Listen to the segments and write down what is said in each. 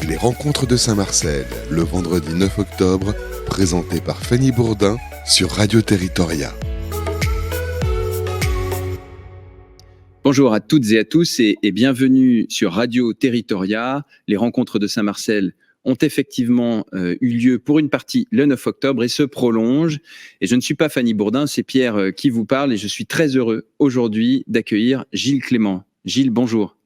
Les rencontres de Saint-Marcel, le vendredi 9 octobre, présenté par Fanny Bourdin sur Radio Territoria. Bonjour à toutes et à tous et bienvenue sur Radio Territoria. Les rencontres de Saint-Marcel ont effectivement eu lieu pour une partie le 9 octobre et se prolongent. Et je ne suis pas Fanny Bourdin, c'est Pierre qui vous parle et je suis très heureux aujourd'hui d'accueillir Gilles Clément. Gilles, bonjour.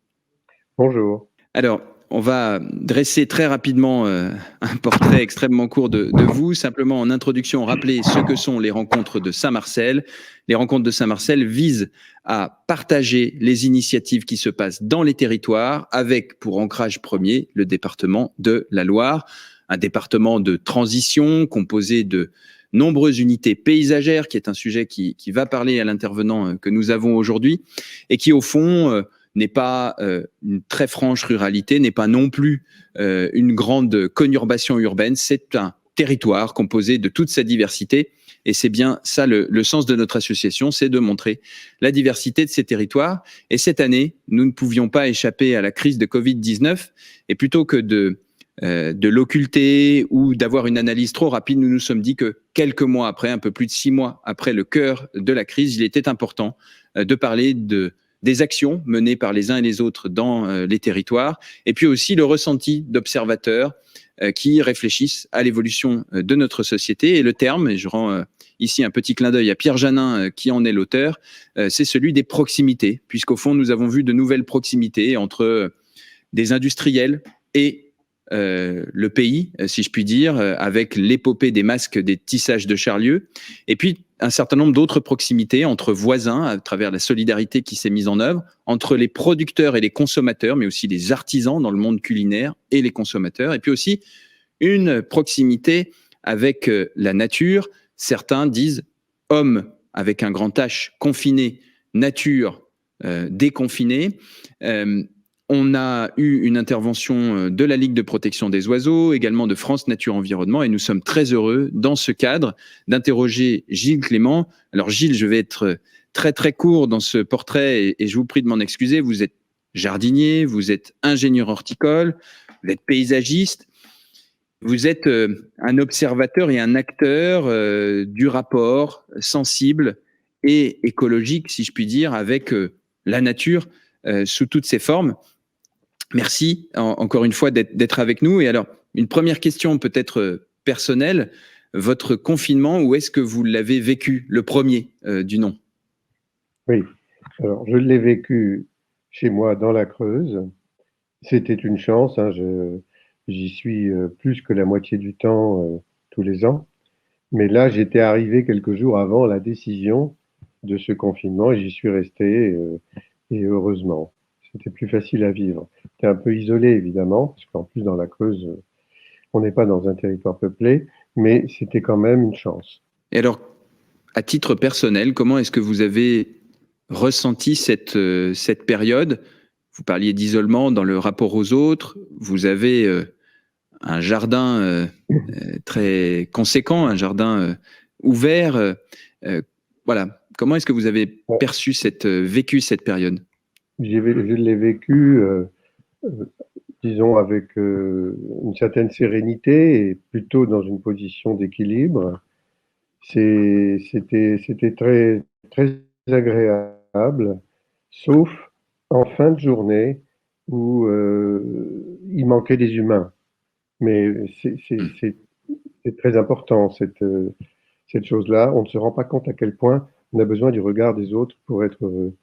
Bonjour. Alors, on va dresser très rapidement un portrait extrêmement court de vous. Simplement en introduction, rappeler ce que sont les rencontres de Saint-Marcel. Les rencontres de Saint-Marcel visent à partager les initiatives qui se passent dans les territoires avec pour ancrage premier le département de la Loire, un département de transition composé de nombreuses unités paysagères, qui est un sujet qui va parler à l'intervenant que nous avons aujourd'hui et qui au fond n'est pas une très franche ruralité, n'est pas non plus une grande conurbation urbaine, c'est un territoire composé de toute sa diversité. Et c'est bien ça le sens de notre association, c'est de montrer la diversité de ces territoires. Et cette année, nous ne pouvions pas échapper à la crise de Covid-19. Et plutôt que de l'occulter ou d'avoir une analyse trop rapide, nous nous sommes dit que quelques mois après, un peu plus de 6 mois après le cœur de la crise, il était important de parler des actions menées par les uns et les autres dans les territoires, et puis aussi le ressenti d'observateurs qui réfléchissent à l'évolution de notre société. Et le terme, et je rends ici un petit clin d'œil à Pierre Janin qui en est l'auteur, c'est celui des proximités, puisqu'au fond, nous avons vu de nouvelles proximités entre des industriels et le pays, si je puis dire, avec l'épopée des masques des tissages de Charlieu, et puis un certain nombre d'autres proximités entre voisins à travers la solidarité qui s'est mise en œuvre, entre les producteurs et les consommateurs, mais aussi les artisans dans le monde culinaire et les consommateurs, et puis aussi une proximité avec la nature. Certains disent homme avec un grand H confiné, nature déconfinée. On a eu une intervention de la Ligue de protection des oiseaux, également de France Nature Environnement, et nous sommes très heureux, dans ce cadre, d'interroger Gilles Clément. Alors Gilles, je vais être très très court dans ce portrait, et je vous prie de m'en excuser. Vous êtes jardinier, vous êtes ingénieur horticole, vous êtes paysagiste, vous êtes un observateur et un acteur du rapport sensible et écologique, si je puis dire, avec la nature sous toutes ses formes. Merci encore une fois d'être avec nous. Et alors, une première question peut-être personnelle. Votre confinement, où est-ce que vous l'avez vécu, le premier du nom? Oui, alors je l'ai vécu chez moi dans la Creuse. C'était une chance, hein, j'y suis plus que la moitié du temps tous les ans. Mais là, j'étais arrivé quelques jours avant la décision de ce confinement et j'y suis resté et heureusement. C'était plus facile à vivre. C'était un peu isolé, évidemment, parce qu'en plus, dans la Creuse, on n'est pas dans un territoire peuplé, mais c'était quand même une chance. Et alors, à titre personnel, comment est-ce que vous avez ressenti cette période? Vous parliez d'isolement dans le rapport aux autres. Vous avez un jardin très conséquent, un jardin ouvert. Voilà. Comment est-ce que vous avez perçu vécu cette période? Je l'ai vécu, disons, avec une certaine sérénité et plutôt dans une position d'équilibre. C'était très, très agréable, sauf en fin de journée où il manquait des humains. Mais c'est très important, cette chose-là. On ne se rend pas compte à quel point on a besoin du regard des autres pour être heureux.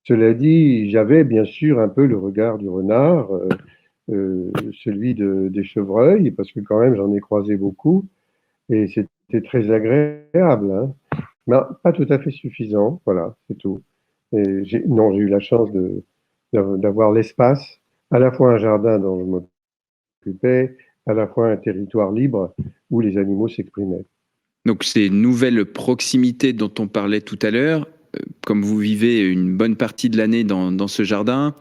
Cela dit, j'avais bien sûr un peu le regard du renard, celui des chevreuils, parce que quand même j'en ai croisé beaucoup, et c'était très agréable, hein. Mais pas tout à fait suffisant, voilà, c'est tout. Et j'ai eu la chance d'avoir l'espace, à la fois un jardin dont je m'occupais, à la fois un territoire libre où les animaux s'exprimaient. Donc ces nouvelles proximités dont on parlait tout à l'heure, comme vous vivez une bonne partie de l'année dans ce jardin,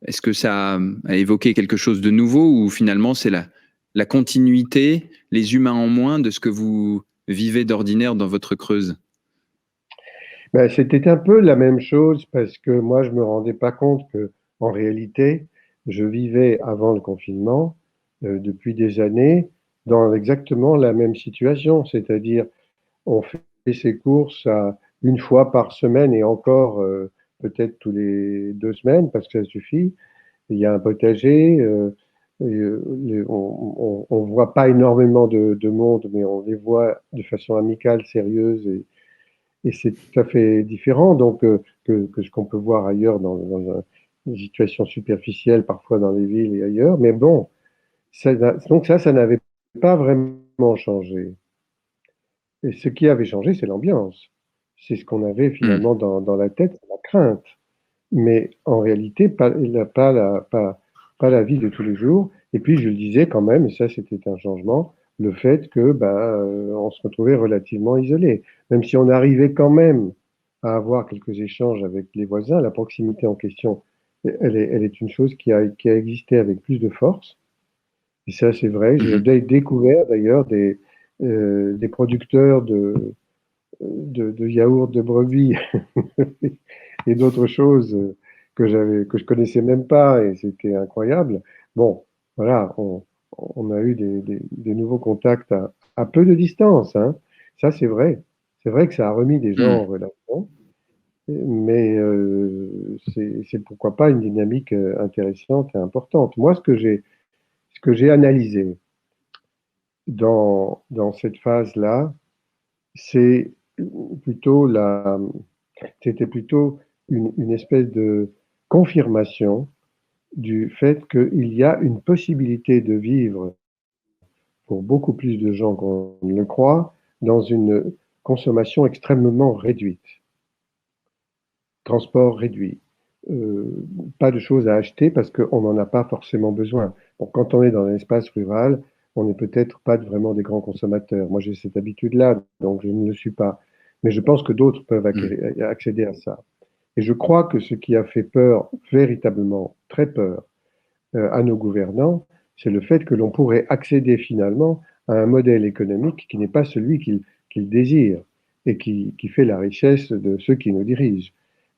est-ce que ça a évoqué quelque chose de nouveau ou finalement c'est la continuité, les humains en moins de ce que vous vivez d'ordinaire dans votre Creuse? C'était un peu la même chose parce que moi je me rendais pas compte que en réalité je vivais avant le confinement, depuis des années, dans exactement la même situation, c'est-à-dire on fait ses courses une fois par semaine et encore peut-être tous les 2 semaines parce que ça suffit. Il y a un potager, on ne voit pas énormément de monde, mais on les voit de façon amicale, sérieuse, et c'est tout à fait différent donc, que ce qu'on peut voir ailleurs une situation superficielle, parfois dans les villes et ailleurs. Mais bon, donc ça n'avait pas vraiment changé. Et ce qui avait changé, c'est l'ambiance. C'est ce qu'on avait Hmm. finalement dans la tête, la crainte. Mais en réalité, pas la vie de tous les jours. Et puis, je le disais quand même, et ça, c'était un changement, le fait que on se retrouvait relativement isolé. Même si on arrivait quand même à avoir quelques échanges avec les voisins, la proximité en question, elle est une chose qui a existé avec plus de force. Et ça, c'est vrai. J'ai Mhm. découvert d'ailleurs des producteurs de yaourts de brebis et d'autres choses que je connaissais même pas et c'était incroyable. Bon, voilà, on a eu des nouveaux contacts à peu de distance, hein. Ça, c'est vrai. C'est vrai que ça a remis des gens en Hmm. relation, mais c'est pourquoi pas une dynamique intéressante et importante. Moi, ce que j'ai analysé dans cette phase-là, c'est plutôt c'était plutôt une espèce de confirmation du fait qu'il y a une possibilité de vivre pour beaucoup plus de gens qu'on ne le croit dans une consommation extrêmement réduite, transport réduit, euh, pas de choses à acheter parce qu'on n'en a pas forcément besoin. Bon, quand on est dans un espace rural, on n'est peut-être pas vraiment des grands consommateurs. Moi, j'ai cette habitude-là, donc je ne le suis pas. Mais je pense que d'autres peuvent Hmm. accéder à ça. Et je crois que ce qui a fait peur, véritablement très peur, à nos gouvernants, c'est le fait que l'on pourrait accéder finalement à un modèle économique qui n'est pas celui qu'ils désirent et qui fait la richesse de ceux qui nous dirigent.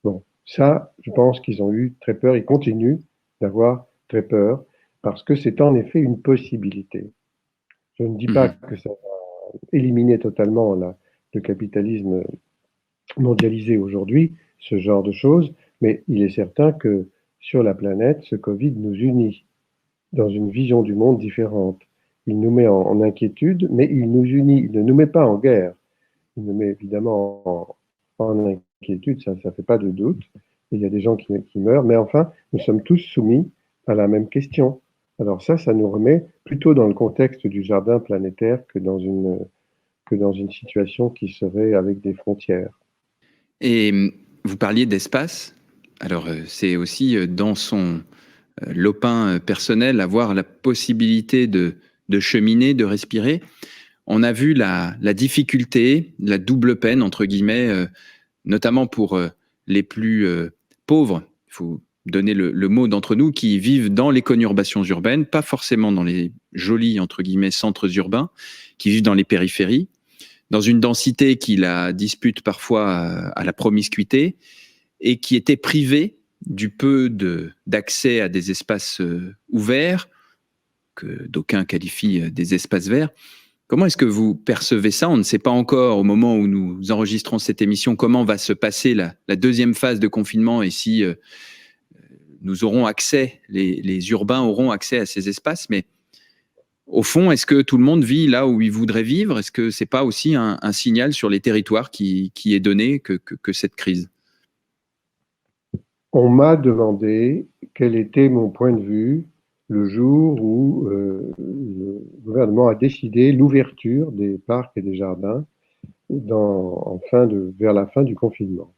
Bon, ça, je pense qu'ils ont eu très peur, ils continuent d'avoir très peur, parce que c'est en effet une possibilité. Je ne dis pas Mhm. que ça va éliminer totalement le capitalisme mondialisé aujourd'hui, ce genre de choses, mais il est certain que sur la planète, ce Covid nous unit dans une vision du monde différente. Il nous met en inquiétude, mais il nous unit, il ne nous met pas en guerre. Il nous met évidemment en inquiétude, ça ne fait pas de doute. Il y a des gens qui meurent, mais enfin, nous sommes tous soumis à la même question. Alors ça nous remet plutôt dans le contexte du jardin planétaire que dans une situation qui serait avec des frontières. Et vous parliez d'espace. Alors, c'est aussi dans son lopin personnel avoir la possibilité de cheminer, de respirer. On a vu la difficulté, la double peine, entre guillemets, notamment pour les plus pauvres. Il faut donner le mot d'entre nous, qui vivent dans les conurbations urbaines, pas forcément dans les jolis, entre guillemets, centres urbains, qui vivent dans les périphéries, dans une densité qui la dispute parfois à la promiscuité, et qui étaient privés du peu d'accès à des espaces ouverts, que d'aucuns qualifient des espaces verts. Comment est-ce que vous percevez ça? On ne sait pas encore, au moment où nous enregistrons cette émission, comment va se passer la deuxième phase de confinement et si nous aurons accès, les urbains auront accès à ces espaces. Mais au fond, est-ce que tout le monde vit là où il voudrait vivre? Est-ce que ce n'est pas aussi un signal sur les territoires qui est donné que cette crise? On m'a demandé quel était mon point de vue le jour où le gouvernement a décidé l'ouverture des parcs et des jardins vers la fin du confinement.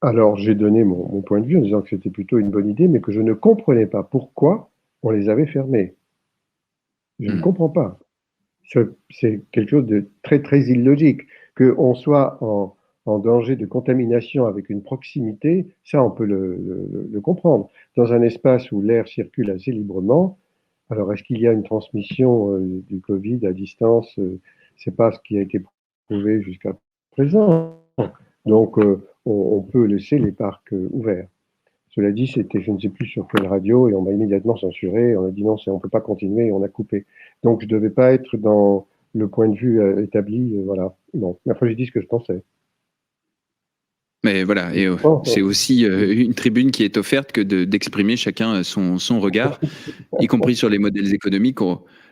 Alors j'ai donné mon point de vue en disant que c'était plutôt une bonne idée, mais que je ne comprenais pas pourquoi on les avait fermés. Je ne Hmm. comprends pas. C'est quelque chose de très, très illogique. Qu'on soit en danger de contamination avec une proximité, ça, on peut le comprendre. Dans un espace où l'air circule assez librement, alors est-ce qu'il y a une transmission du Covid à distance? C'est pas ce qui a été prouvé jusqu'à présent. Donc, on peut laisser les parcs ouverts. Cela dit, c'était je ne sais plus sur quelle radio, et on m'a immédiatement censuré. On a dit non, on ne peut pas continuer, et on a coupé. Donc je ne devais pas être dans le point de vue établi, voilà. Bon, mais après j'ai dit ce que je pensais. Mais voilà, et c'est aussi une tribune qui est offerte que d'exprimer chacun son regard, y compris sur les modèles économiques.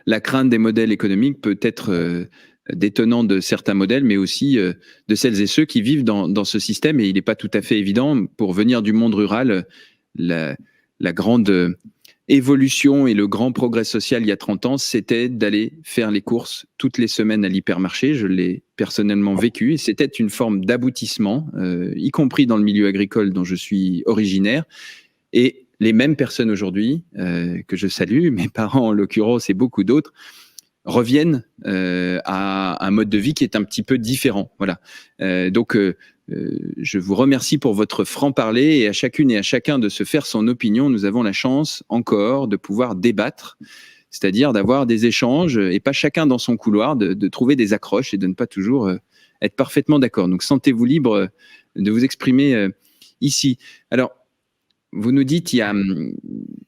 La crainte des modèles économiques peut être détenante de certains modèles, mais aussi de celles et ceux qui vivent dans ce système. Et il n'est pas tout à fait évident, pour venir du monde rural, la grande évolution et le grand progrès social il y a 30 ans, c'était d'aller faire les courses toutes les semaines à l'hypermarché. Je l'ai personnellement vécu et c'était une forme d'aboutissement, y compris dans le milieu agricole dont je suis originaire. Et les mêmes personnes aujourd'hui, que je salue, mes parents en l'occurrence et beaucoup d'autres, reviennent à un mode de vie qui est un petit peu différent. Voilà. Donc, je vous remercie pour votre franc-parler, et à chacune et à chacun de se faire son opinion. Nous avons la chance encore de pouvoir débattre, c'est-à-dire d'avoir des échanges, et pas chacun dans son couloir, de trouver des accroches et de ne pas toujours être parfaitement d'accord. Donc sentez-vous libre de vous exprimer ici. Alors, vous nous dites,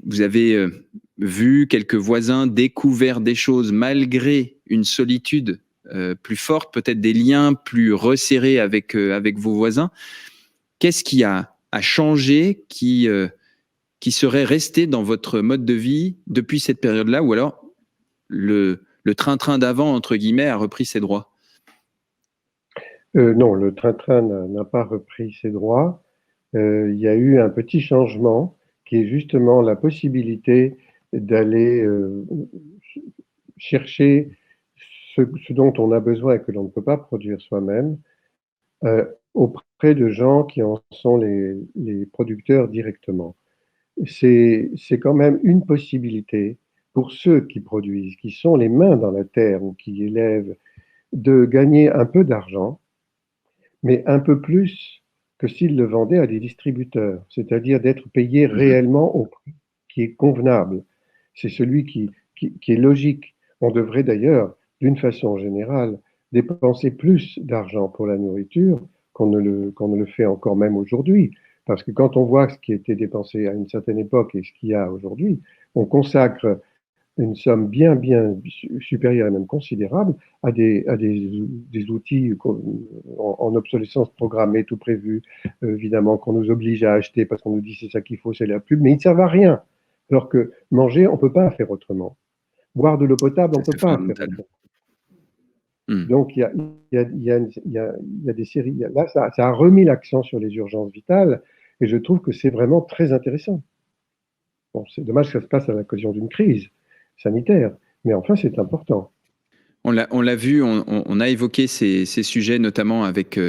vous avez vu quelques voisins, découvert des choses malgré une solitude plus forte, peut-être des liens plus resserrés avec vos voisins. Qu'est-ce qui a changé, qui serait resté dans votre mode de vie depuis cette période-là, ou alors le train-train d'avant, entre guillemets, a repris ses droits? Non, le train-train n'a pas repris ses droits. Il y a eu un petit changement qui est justement la possibilité d'aller chercher ce dont on a besoin et que l'on ne peut pas produire soi-même auprès de gens qui en sont les producteurs directement. C'est quand même une possibilité pour ceux qui produisent, qui sont les mains dans la terre ou qui élèvent, de gagner un peu d'argent, mais un peu plus que s'ils le vendaient à des distributeurs, c'est-à-dire d'être payés réellement au prix qui est convenable. C'est celui qui est logique. On devrait d'ailleurs, d'une façon générale, dépenser plus d'argent pour la nourriture qu'on ne le fait encore même aujourd'hui. Parce que quand on voit ce qui était dépensé à une certaine époque et ce qu'il y a aujourd'hui, on consacre une somme bien supérieure et même considérable à des outils en obsolescence programmée, tout prévu, évidemment, qu'on nous oblige à acheter parce qu'on nous dit c'est ça qu'il faut, c'est la pub, mais ils ne servent à rien. Alors que manger, on ne peut pas faire autrement. Boire de l'eau potable, on ne peut pas faire autrement. Donc, il y a des séries. Là, ça a remis l'accent sur les urgences vitales, et je trouve que c'est vraiment très intéressant. Bon, c'est dommage que ça se passe à l'occasion d'une crise sanitaire, mais enfin, c'est important. On l'a vu, on a évoqué ces sujets, notamment avec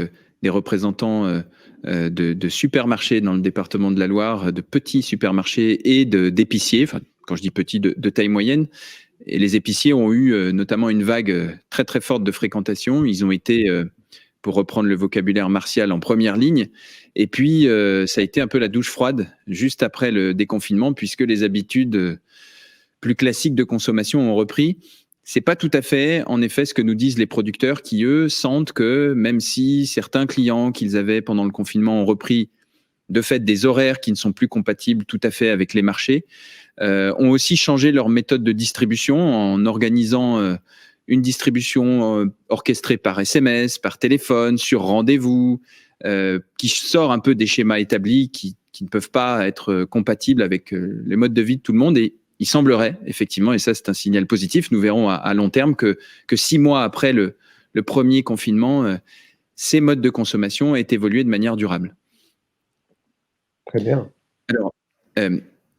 des représentants de supermarchés dans le département de la Loire, de petits supermarchés et d'épiciers, enfin, quand je dis petits, de taille moyenne. Et les épiciers ont eu notamment une vague très très forte de fréquentation. Ils ont été, pour reprendre le vocabulaire martial, en première ligne. Et puis, ça a été un peu la douche froide juste après le déconfinement, puisque les habitudes plus classiques de consommation ont repris. C'est pas tout à fait, en effet, ce que nous disent les producteurs qui, eux, sentent que même si certains clients qu'ils avaient pendant le confinement ont repris de fait des horaires qui ne sont plus compatibles tout à fait avec les marchés, ont aussi changé leur méthode de distribution en organisant une distribution orchestrée par SMS, par téléphone, sur rendez-vous, qui sort un peu des schémas établis qui ne peuvent pas être compatibles avec les modes de vie de tout le monde. Et il semblerait, effectivement, et ça c'est un signal positif, nous verrons à long terme que 6 mois après le premier confinement, ces modes de consommation aient évolué de manière durable. Très bien. Alors,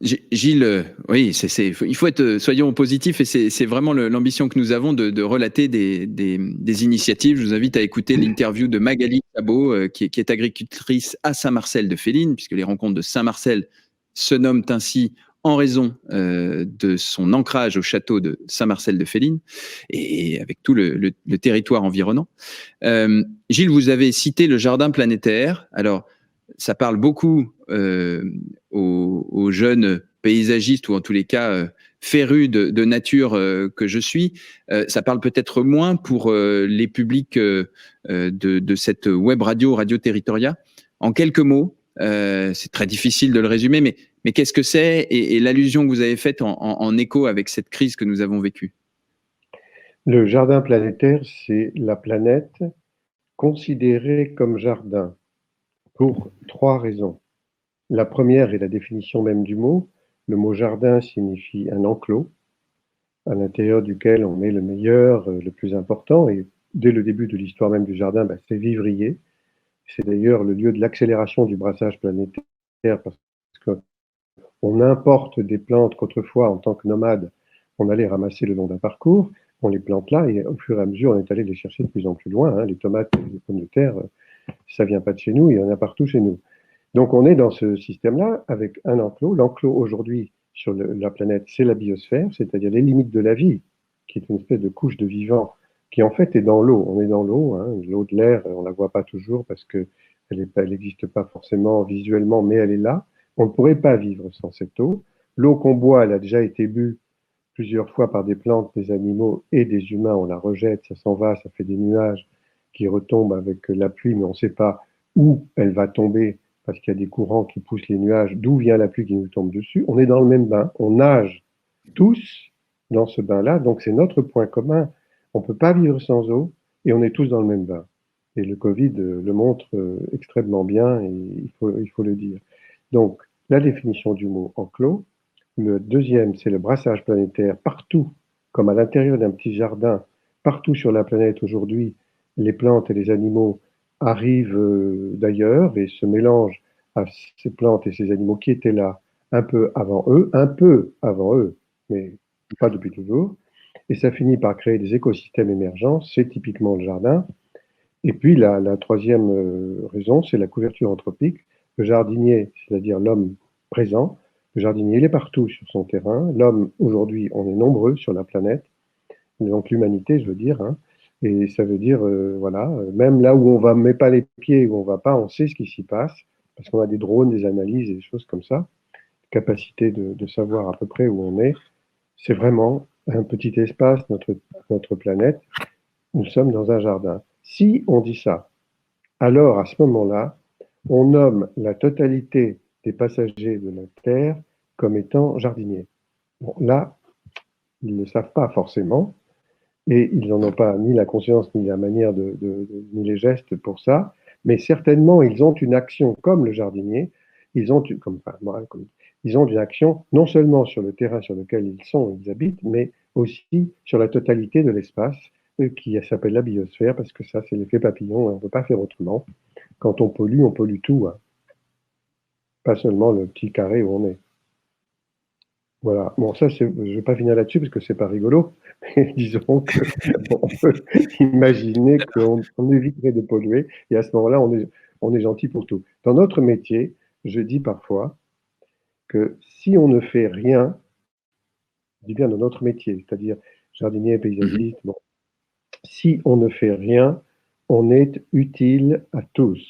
Gilles, oui, il faut être, soyons positifs, et c'est vraiment l'ambition que nous avons de relater des initiatives. Je vous invite à écouter l'interview de Magali Chabot, qui est agricultrice à Saint-Marcel-de-Féline, puisque les rencontres de Saint-Marcel se nomment ainsi en raison de son ancrage au château de Saint-Marcel-de-Féline et avec tout le territoire environnant. Gilles, vous avez cité le jardin planétaire. Alors, ça parle beaucoup aux jeunes paysagistes, ou en tous les cas férus de nature que je suis. Ça parle peut-être moins pour les publics de cette web radio, Radio Territoria. En quelques mots, C'est très difficile de le résumer, mais qu'est-ce que c'est et l'allusion que vous avez faite en écho avec cette crise que nous avons vécue? Le jardin planétaire, c'est la planète considérée comme jardin pour trois raisons. La première est la définition même du mot. Le mot jardin signifie un enclos à l'intérieur duquel on met le meilleur, le plus important. Et dès le début de l'histoire même du jardin, c'est vivrier. C'est d'ailleurs le lieu de l'accélération du brassage planétaire parce qu'on importe des plantes qu'autrefois, en tant que nomade, on allait ramasser le long d'un parcours. On les plante là et au fur et à mesure, on est allé les chercher de plus en plus loin. Les tomates, les pommes de terre, ça vient pas de chez nous, il y en a partout chez nous. Donc on est dans ce système-là avec un enclos. L'enclos aujourd'hui sur la planète, c'est la biosphère, c'est-à-dire les limites de la vie, qui est une espèce de couche de vivant qui en fait est dans l'eau. On est dans l'eau, l'eau de l'air, on la voit pas toujours parce que elle n'existe pas forcément visuellement, mais elle est là. On ne pourrait pas vivre sans cette eau. L'eau qu'on boit, elle a déjà été bue plusieurs fois par des plantes, des animaux et des humains. On la rejette, ça s'en va, ça fait des nuages qui retombent avec la pluie, mais on ne sait pas où elle va tomber parce qu'il y a des courants qui poussent les nuages, d'où vient la pluie qui nous tombe dessus. On est dans le même bain, on nage tous dans ce bain-là, donc c'est notre point commun. On ne peut pas vivre sans eau et on est tous dans le même bain. Et le Covid le montre extrêmement bien, et il faut le dire. Donc, la définition du mot enclos. Le deuxième, c'est le brassage planétaire. Partout, comme à l'intérieur d'un petit jardin, partout sur la planète aujourd'hui, les plantes et les animaux arrivent d'ailleurs et se mélangent à ces plantes et ces animaux qui étaient là un peu avant eux, mais pas depuis toujours. Et ça finit par créer des écosystèmes émergents, c'est typiquement le jardin. Et puis la troisième raison, c'est la couverture anthropique. Le jardinier, c'est-à-dire l'homme présent, le jardinier, il est partout sur son terrain. L'homme, aujourd'hui, on est nombreux sur la planète, donc l'humanité, je veux dire. Et ça veut dire, voilà, même là où on ne met pas les pieds, où on ne va pas, on sait ce qui s'y passe, parce qu'on a des drones, des analyses et des choses comme ça, capacité de savoir à peu près où on est. C'est vraiment un petit espace, notre planète. Nous sommes dans un jardin. Si on dit ça, alors à ce moment-là, on nomme la totalité des passagers de la Terre comme étant jardiniers. Bon, là, ils ne le savent pas forcément, et ils n'en ont pas ni la conscience, ni la manière, ni les gestes pour ça, mais certainement, ils ont une action comme le jardinier, ils ont une action non seulement sur le terrain sur lequel ils sont, ils habitent, mais aussi sur la totalité de l'espace qui s'appelle la biosphère, parce que ça, c'est l'effet papillon, on ne peut pas faire autrement. Quand on pollue tout, pas seulement le petit carré où on est. Voilà. Bon, ça, je ne vais pas finir là-dessus parce que c'est pas rigolo, mais disons qu'on peut imaginer qu'on éviterait de polluer et à ce moment-là, on est gentil pour tout. Dans notre métier, je dis parfois que si on ne fait rien, je dis bien dans notre métier, c'est-à-dire jardinier, paysagiste, bon, si on ne fait rien, on est utile à tous.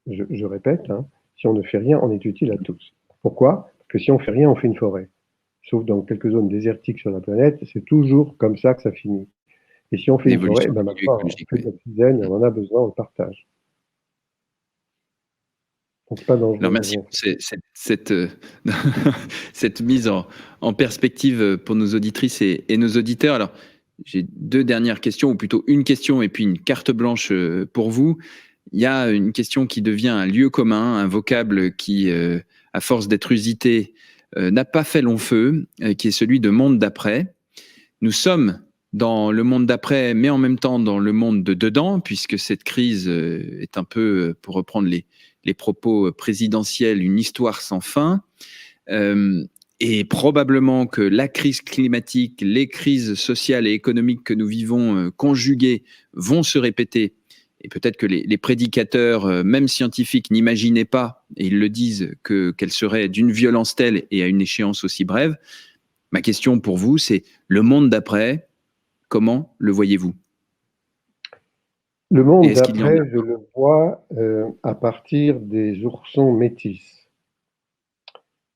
Je répète, si on ne fait rien, on est utile à tous. Pourquoi? Parce que si on ne fait rien, on fait une forêt. Sauf dans quelques zones désertiques sur la planète, c'est toujours comme ça que ça finit. Et si on fait une forêt, on fait de l'oxygène, on en a besoin, on le partage. Donc c'est pas dangereux. Alors merci pour cette mise en perspective pour nos auditrices et nos auditeurs. Alors, j'ai deux dernières questions, ou plutôt une question et puis une carte blanche pour vous. Il y a une question qui devient un lieu commun, un vocable qui, à force d'être usité, n'a pas fait long feu, qui est celui de monde d'après. Nous sommes dans le monde d'après, mais en même temps dans le monde de dedans, puisque cette crise est un peu, pour reprendre les propos présidentiels, une histoire sans fin. Et probablement que la crise climatique, les crises sociales et économiques que nous vivons conjuguées vont se répéter. Et peut-être que les prédicateurs, même scientifiques, n'imaginaient pas, et ils le disent, qu'elles seraient d'une violence telle et à une échéance aussi brève. Ma question pour vous, c'est le monde d'après, comment le voyez-vous? Le monde d'après, je le vois à partir des oursons métis.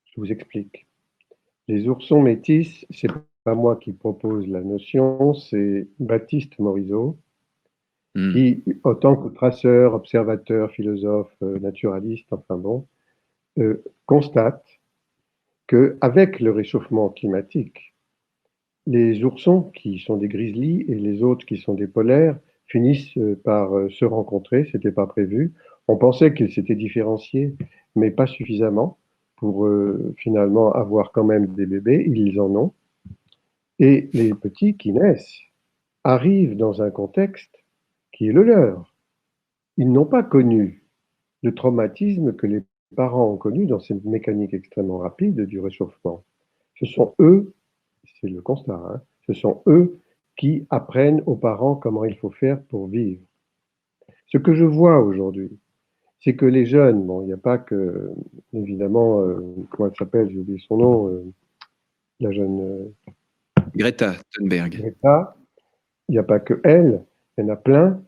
Je vous explique. Les oursons métis, c'est pas moi qui propose la notion, c'est Baptiste Morisot, qui, autant que traceur, observateur, philosophe, naturaliste, enfin bon, constate qu'avec le réchauffement climatique, les oursons, qui sont des grizzlies, et les autres, qui sont des polaires, finissent par se rencontrer. Ce n'était pas prévu. On pensait qu'ils s'étaient différenciés, mais pas suffisamment pour finalement avoir quand même des bébés. Ils en ont. Et les petits qui naissent arrivent dans un contexte qui est le leur. Ils n'ont pas connu le traumatisme que les parents ont connu dans cette mécanique extrêmement rapide du réchauffement. Ce sont eux, c'est le constat, hein, ce sont eux qui apprennent aux parents comment il faut faire pour vivre. Ce que je vois aujourd'hui, c'est que les jeunes, bon, il n'y a pas que, évidemment, comment elle s'appelle, j'ai oublié son nom, la jeune Greta Thunberg. Greta, il n'y a pas que elle, il y en a plein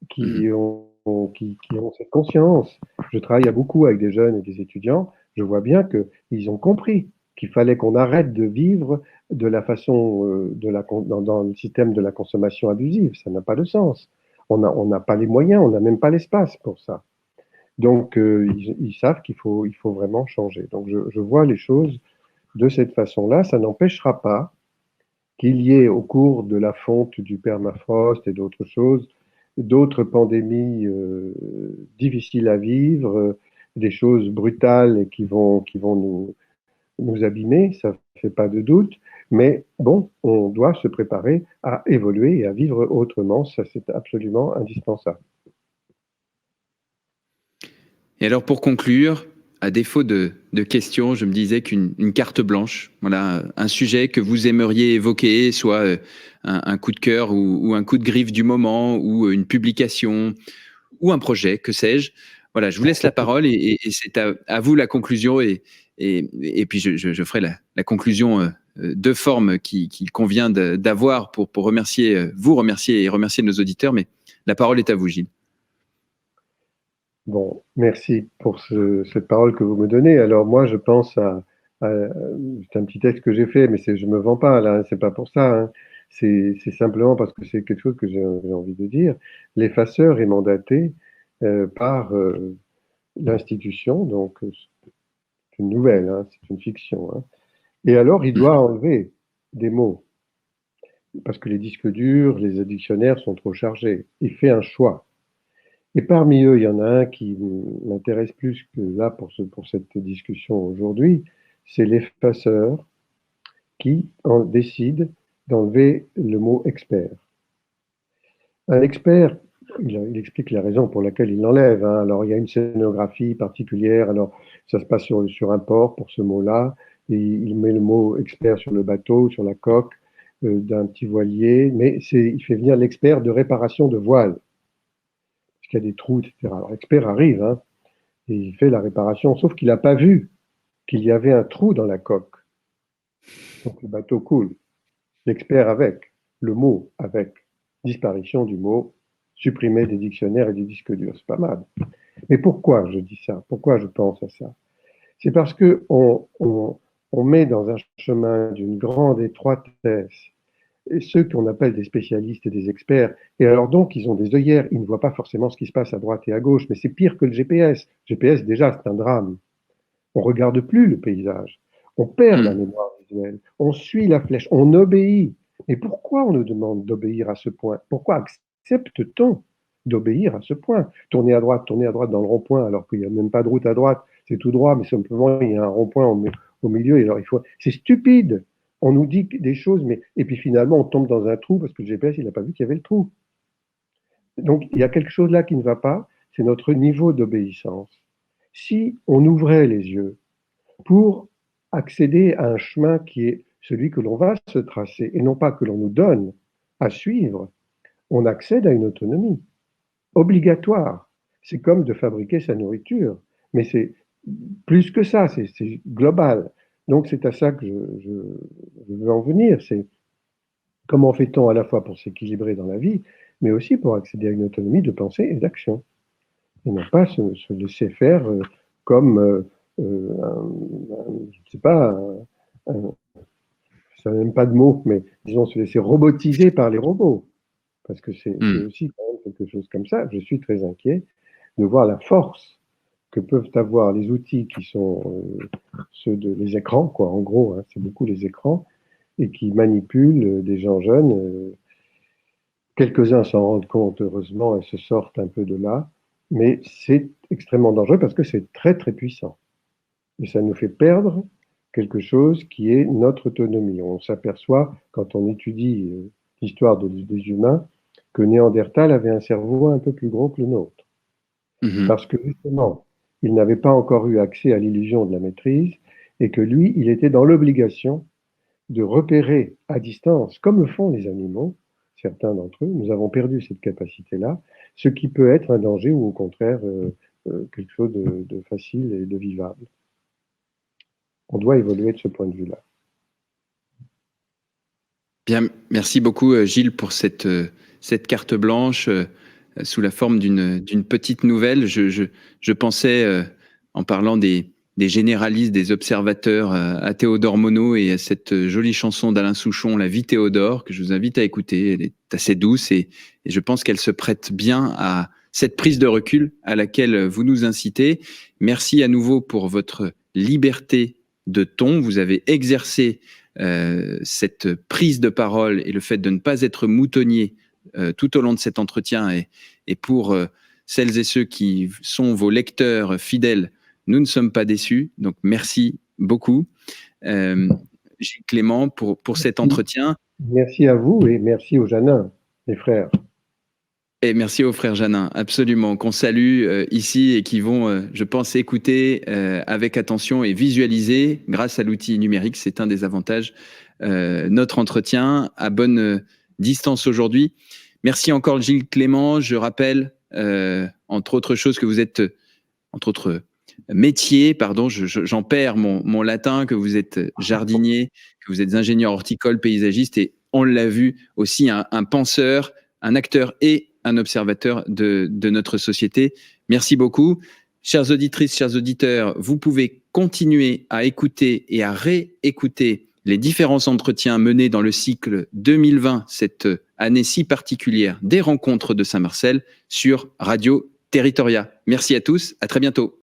qui ont cette conscience. Je travaille beaucoup avec des jeunes et des étudiants, je vois bien qu'ils ont compris qu'il fallait qu'on arrête de vivre de la façon, dans le système de la consommation abusive. Ça n'a pas de sens. On n'a pas les moyens, on n'a même pas l'espace pour ça. Donc, ils savent qu'il faut vraiment changer. Donc, je vois les choses de cette façon-là. Ça n'empêchera pas qu'il y ait, au cours de la fonte du permafrost et d'autres choses, d'autres pandémies difficiles à vivre, des choses brutales et qui vont nous abîmer, ça ne fait pas de doute. Mais bon, on doit se préparer à évoluer et à vivre autrement. Ça, c'est absolument indispensable. Et alors, pour conclure, à défaut de questions, je me disais qu'une carte blanche, voilà, un sujet que vous aimeriez évoquer, soit un coup de cœur ou un coup de griffe du moment, ou une publication, ou un projet, que sais-je. Voilà, je vous laisse la parole et c'est à vous la conclusion et puis je ferai la conclusion de forme qu'il convient d'avoir pour vous remercier et remercier nos auditeurs. Mais la parole est à vous, Gilles. Bon, merci pour cette parole que vous me donnez. Alors moi, je pense c'est un petit texte que j'ai fait, mais je me vends pas là, c'est pas pour ça, hein. C'est simplement parce que c'est quelque chose que j'ai envie de dire. L'effaceur est mandaté par l'institution, donc c'est une nouvelle, hein, c'est une fiction, hein. Et alors, il doit enlever des mots parce que les disques durs, les dictionnaires sont trop chargés. Il fait un choix. Et parmi eux, il y en a un qui m'intéresse plus que là pour cette discussion aujourd'hui, c'est l'effaceur qui décide d'enlever le mot expert. Un expert, il explique la raison pour laquelle il l'enlève, hein. Alors, il y a une scénographie particulière. Alors, ça se passe sur un port pour ce mot-là. Et il met le mot expert sur le bateau, sur la coque d'un petit voilier. Mais il fait venir l'expert de réparation de voiles. Parce qu'il y a des trous, etc. Alors, l'expert arrive, hein, et il fait la réparation, sauf qu'il n'a pas vu qu'il y avait un trou dans la coque. Donc, le bateau coule. L'expert avec, le mot avec, disparition du mot, supprimer des dictionnaires et des disques durs. C'est pas mal. Mais pourquoi je dis ça? Pourquoi je pense à ça? C'est parce que on met dans un chemin d'une grande étroitesse et ceux qu'on appelle des spécialistes et des experts. Et alors donc, ils ont des œillères, ils ne voient pas forcément ce qui se passe à droite et à gauche, mais c'est pire que le GPS. GPS, déjà, c'est un drame. On ne regarde plus le paysage. On perd la mémoire visuelle. On suit la flèche. On obéit. Mais pourquoi on nous demande d'obéir à ce point? Pourquoi accepte-t-on d'obéir à ce point? Tourner à droite dans le rond-point, alors qu'il n'y a même pas de route à droite. C'est tout droit, mais simplement, il y a un rond-point au milieu. Et alors, c'est stupide. On nous dit des choses, et puis finalement, on tombe dans un trou parce que le GPS, il n'a pas vu qu'il y avait le trou. Donc, il y a quelque chose là qui ne va pas, c'est notre niveau d'obéissance. Si on ouvrait les yeux pour accéder à un chemin qui est celui que l'on va se tracer, et non pas que l'on nous donne à suivre, on accède à une autonomie obligatoire. C'est comme de fabriquer sa nourriture, mais c'est plus que ça, c'est global. Donc c'est à ça que je veux en venir, c'est comment fait-on à la fois pour s'équilibrer dans la vie, mais aussi pour accéder à une autonomie de pensée et d'action, et non pas se laisser faire comme, je ne sais pas, ça n'a même pas de mots, mais disons se laisser robotiser par les robots. parce que c'est aussi quand même quelque chose comme ça. Je suis très inquiet de voir la force que peuvent avoir les outils qui sont ceux les écrans, quoi, en gros, hein, c'est beaucoup les écrans, et qui manipulent des gens jeunes. Quelques-uns s'en rendent compte, heureusement, et se sortent un peu de là, mais c'est extrêmement dangereux parce que c'est très, très puissant. Et ça nous fait perdre quelque chose qui est notre autonomie. On s'aperçoit, quand on étudie l'histoire des humains, que Néandertal avait un cerveau un peu plus gros que le nôtre. Parce que justement, il n'avait pas encore eu accès à l'illusion de la maîtrise, et que lui, il était dans l'obligation de repérer à distance, comme le font les animaux, certains d'entre eux, nous avons perdu cette capacité-là, ce qui peut être un danger ou au contraire quelque chose de facile et de vivable. On doit évoluer de ce point de vue-là. Bien, merci beaucoup Gilles pour cette carte blanche sous la forme d'une petite nouvelle. Je pensais, en parlant des généralistes, des observateurs, à Théodore Monod et à cette jolie chanson d'Alain Souchon, La vie Théodore, que je vous invite à écouter. Elle est assez douce et je pense qu'elle se prête bien à cette prise de recul à laquelle vous nous incitez. Merci à nouveau pour votre liberté de ton. Vous avez exercé cette prise de parole et le fait de ne pas être moutonnier tout au long de cet entretien et pour celles et ceux qui sont vos lecteurs fidèles, nous ne sommes pas déçus, donc merci beaucoup Gilles Clément pour cet entretien. Merci à vous et merci aux Janin, les frères. Et merci aux frères Janin, absolument, qu'on salue ici et qui vont, je pense, écouter avec attention et visualiser grâce à l'outil numérique. C'est un des avantages. Notre entretien à bonne distance aujourd'hui. Merci encore Gilles Clément. Je rappelle, entre autres choses, que vous êtes, entre autres métiers, pardon, j'en perds mon latin, que vous êtes jardinier, que vous êtes ingénieur horticole, paysagiste et on l'a vu aussi un penseur, un acteur et un observateur de notre société. Merci beaucoup. Chères auditrices, chers auditeurs, vous pouvez continuer à écouter et à réécouter les différents entretiens menés dans le cycle 2020, cette année si particulière des rencontres de Saint-Marcel sur Radio Territoria. Merci à tous, à très bientôt.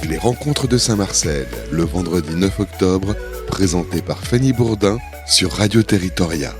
Les rencontres de Saint-Marcel, le vendredi 9 octobre, présenté par Fanny Bourdin sur Radio Territoria.